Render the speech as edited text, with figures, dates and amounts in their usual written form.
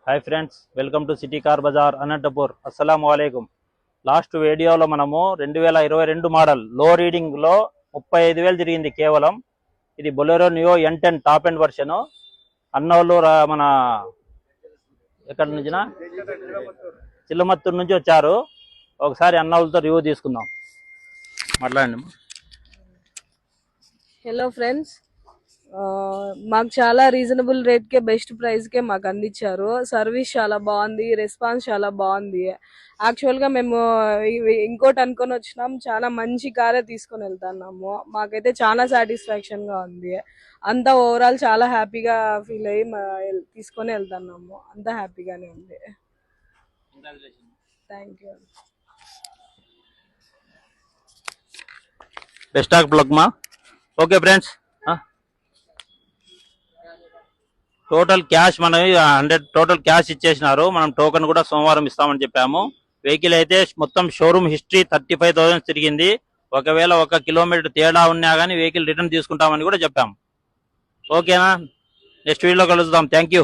Hi friends, welcome to city car bazaar Anantapur. అస్సలాము అలైకుం. Last వీడియోలో మనము 2022 మోడల్ లో రీడింగ్లో 35,000 తిరిగింది కేవలం. ఇది Bolero Neo N10 top end version. అన్నోళ్ళు మన ఎక్కడి నుంచినా చిల్లమత్తూరు నుంచి వచ్చారు. ఒకసారి అన్నోళ్ళతో రివ్యూ తీసుకుందాం. మాట్లాడండి. హలో ఫ్రెండ్స్, మాకు చాలా రీజనబుల్ రేట్కే బెస్ట్ ప్రైస్కే మాకు అందించారు. సర్వీస్ చాలా బాగుంది, రెస్పాన్స్ చాలా బాగుంది. యాక్చువల్గా మేము ఇంకోటి అనుకొని వచ్చినాం, చాలా మంచి కారే తీసుకొని వెళ్తున్నాము. మాకైతే చాలా సాటిస్ఫాక్షన్గా ఉంది. అంతా ఓవరాల్ చాలా హ్యాపీగా ఫీల్ అయ్యి తీసుకొని వెళ్తున్నాము. అంతా హ్యాపీగానే ఉంది. Thank you. Best of luck మా. ఓకే ఫ్రెండ్స్, టోటల్ క్యాష్ మనం 100 టోటల్ క్యాష్ ఇచ్చేసినారు. మనం టోకెన్ కూడా సోమవారం ఇస్తామని చెప్పాము. వెహికల్ అయితే మొత్తం షోరూమ్ హిస్టరీ 35,000 తిరిగింది. ఒకవేళ 1 కిలోమీటర్ తేడా ఉన్నా కానీ వెహికల్ రిటర్న్ తీసుకుంటామని కూడా చెప్పాము. ఓకేనా? నెక్స్ట్ వీడియోలో కలుద్దాం. Thank you.